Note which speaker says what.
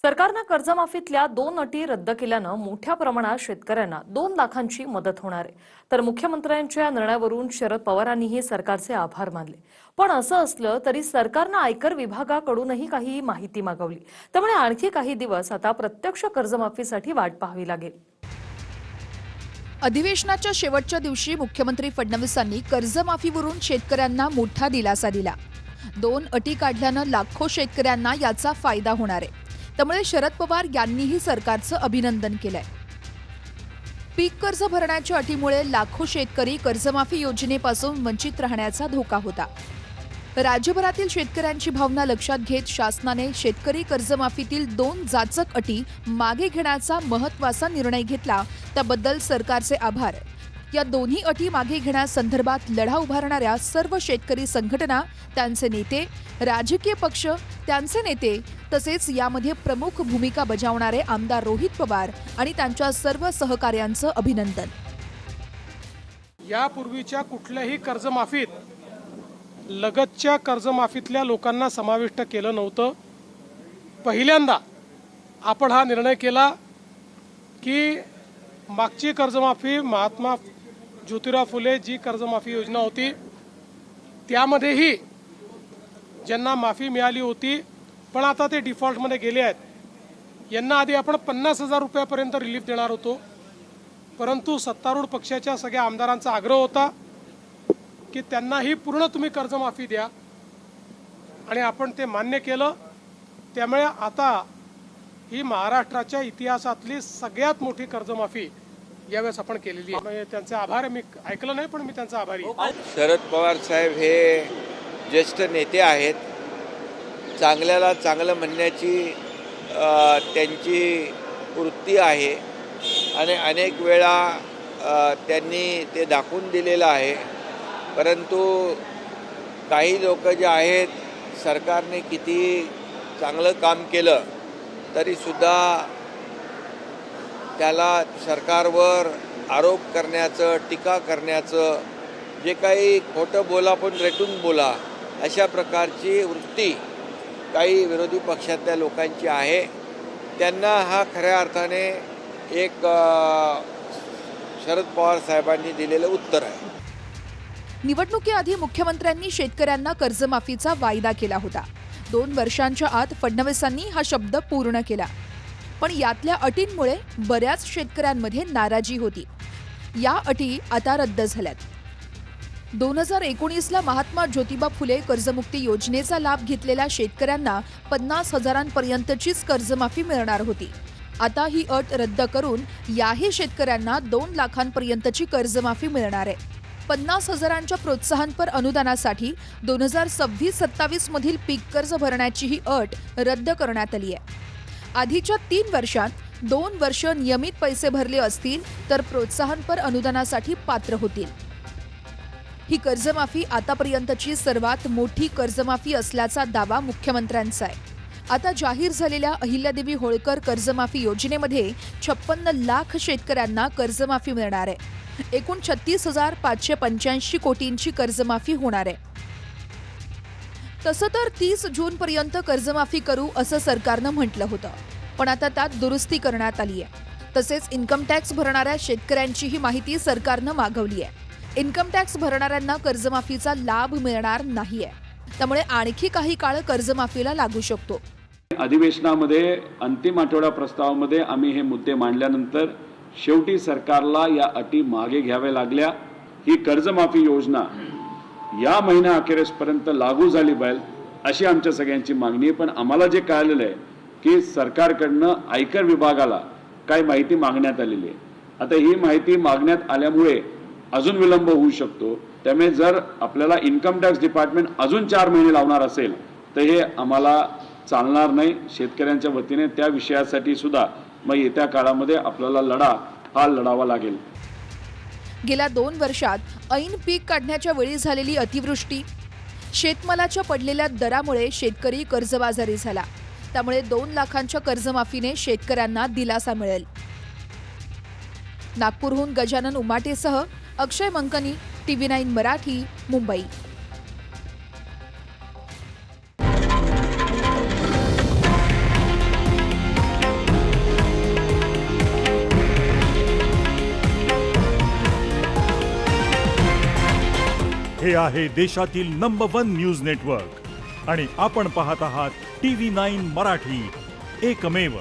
Speaker 1: सरकारनं कर्जमाफीतल्या 2 अटी रद्द केल्यानं मोठ्या प्रमाणात शेतकऱ्यांना 2 लाखांची मदत होणार आहे। तर मुख्यमंत्र्यांच्या निर्णयावरून शरद पवारांनीही सरकारचे आभार मानले। पण असं असलं तरी सरकारनं आयकर विभागाकडूनही काही माहिती मागवली। त्यामुळे आणखी काही दिवस आता प्रत्यक्ष कर्जमाफीसाठी वाट पाहावी लागेल।
Speaker 2: अधिवेशनाच्या शेवटच्या दिवशी मुख्यमंत्री फडणवीसांनी कर्जमाफीवरून शेतकऱ्यांना मोठा दिलासा दिला। 2 अटी काढल्यानं लाखो शेतकऱ्यांना याचा फायदा होणार आहे। त्यामुळे शरद पवार यांनीही सरकारचं अभिनंदन केलंय। पीक कर्ज भरण्याच्या अटीमुळे लाखो शेतकरी कर्जमाफी योजनेपासून वंचित राहण्याचा धोका होता। राज्यभरातील शेतकऱ्यांची भावना लक्षात घेत शासनाने शेतकरी कर्जमाफीतील 2 जाचक अटी मागे घेण्याचा महत्त्वाचा निर्णय घेतला। त्याबद्दल सरकारचे आभार। या दोन्ही अटी मागे घेण्यासंदर्भात लढा उभारणाऱ्या सर्व शेतकरी संघटना, त्यांचे नेते, राजकीय पक्ष, त्यांचे नेते तसेच यामध्ये प्रमुख भूमिका बजावणारे आमदार रोहित पवार आणि त्यांच्या सर्व सहकार्यांचं अभिनंदन।
Speaker 3: यापूर्वीच्या कुठल्याही कर्जमाफीत लगतच्या कर्जमाफीतल्या लोकांना समाविष्ट केलं नव्हतं। पहिल्यांदा आपण हा निर्णय केला की मागची कर्जमाफी महात्मा ज्योतिराव फुले जी कर्जमाफी योजना होती त्यामध्येही ज्यांना माफी मिळाली होती पण आता ते डिफॉल्टमध्ये गेले आहेत, यांना आधी आपण 50,000 रुपयापर्यंत रिलीफ देणार होतो। परंतु सत्तारूढ पक्षाच्या सगळ्या आमदारांचा आग्रह होता की त्यांनाही पूर्ण तुम्ही कर्जमाफी द्या आणि आपण ते मान्य केलं। त्यामुळे आता ही महाराष्ट्राच्या इतिहासातली सगळ्यात मोठी कर्जमाफी यावेळेस आपण केलेली आहे। त्यांचे आभार, मी ऐकलं नाही पण मी त्यांचा आभारी आहे।
Speaker 4: शरद पवार साहेब हे ज्येष्ठ नेते आहेत। चांगल्याला चांगलं म्हणण्याची त्यांची वृत्ती आहे आणि अनेक वेळा त्यांनी ते दाखवून दिलेलं आहे। परंतु काही लोक जे आहेत, सरकारने किती चांगलं काम केलं तरीसुद्धा त्याला सरकारवर आरोप करण्याचं, टीका करण्याचं, जे काही खोटं बोला पण रेटून बोला अशा प्रकारची वृत्ती काही विरोधी पक्षातल्या लोकांची आहे। त्यांना हा खऱ्या अर्थाने एक शरद पवार साहेबांनी दिलेलं उत्तर आहे।
Speaker 2: निवडणुकीआधी मुख्यमंत्र्यांनी शेतकऱ्यांना कर्जमाफीचा वायदा केला होता। 2 वर्षांच्या आत फडणवीसांनी हा शब्द पूर्ण केला। पण यातल्या अटींमुळे बऱ्याच शेतकऱ्यांमध्ये नाराजी होती। या अटी आता रद्द झाल्यात। 2019ला महात्मा ज्योतिबा फुले कर्जमुक्ती योजनेचा लाभ घेतलेल्या शेतकऱ्यांना 50,000पर्यंतचीच कर्जमाफी मिळणार होती। आता ही अट रद्द करून याही शेतकऱ्यांना 2 लाखांपर्यंतची कर्जमाफी मिळणार आहे। 50,000च्या प्रोत्साहनपर अनुदानासाठी 2026-27 मधील पीक कर्ज भरण्याची ही अट रद्द करण्यात आली आहे। आधीच्या 3 वर्षात 2 वर्ष नियमित पैसे भरले असतील तर प्रोत्साहनपर अनुदानासाठी पात्र होतील। ही कर्जमाफी आतापर्यंतची सर्वात मोठी कर्जमाफी असल्याचा दावा मुख्यमंत्र्यांचा आहे। आता जाहीर झालेल्या अहिल्यादेवी होळकर कर्जमाफी योजनेमध्ये 56 लाख शेतकऱ्यांना कर्जमाफी मिळणार आहे। एकूण 36,585 कोटींची कर्जमाफी होणार आहे। तसं तर 30 जूनपर्यंत कर्जमाफी करू असं सरकारनं म्हटलं होतं, पण आता त्यात दुरुस्ती करण्यात आली आहे। तसेच इन्कम टॅक्स भरणाऱ्या शेतकऱ्यांचीही माहिती सरकारनं मागवली आहे। इन्कम टॅक्स भरणाऱ्यांना कर्जमाफीचा लाभ मिळणार नाहीये, त्यामुळे आणखी काही काळ कर्जमाफीला लागू शकतो।
Speaker 5: अधिवेशनामध्ये अंतिम आठवडा प्रस्तावामध्ये आम्ही हे मुद्दे मांडल्यानंतर शेवटी सरकारला या अटी मागे घ्याव्या लागल्या। ही कर्जमाफी योजना या महिन्या अखेरीसपर्यंत लागू झाली पाहिजे अशी आमच्या सगळ्यांची मागणी आहे। पण आम्हाला जे कळलेलं आहे की सरकारकडनं आयकर विभागाला काही माहिती मागण्यात आलेली आहे। आता ही माहिती मागण्यात आल्यामुळे अजून विलंब होऊ शकतो। त्यामुळे जर आपल्याला इन्कम टॅक्स डिपार्टमेंट अजून 4 महिने लावणार असेल तर हे आम्हाला चालणार नाही। शेतकऱ्यांच्या वतीने त्या विषयासाठी सुद्धा मग येत्या काळामध्ये आपल्याला लढावा लागेल।
Speaker 2: गेल्या 2 वर्षात ऐन पीक काढण्याच्या वेळी झालेली अतिवृष्टी, शेतमालाच्या पडलेल्या दरामुळे शेतकरी कर्जबाजारी झाला। त्यामुळे 2 लाखांच्या कर्जमाफीने शेतकऱ्यांना दिलासा मिळेल। नागपूरहून गजानन उमाटेसह अक्षय मंकनी, TV9 मराठी, मुंबई।
Speaker 6: हे आहे देशातील नंबर 1 न्यूज नेटवर्क आणि आपण पाहत आहात TV9 मराठी, एकमेव.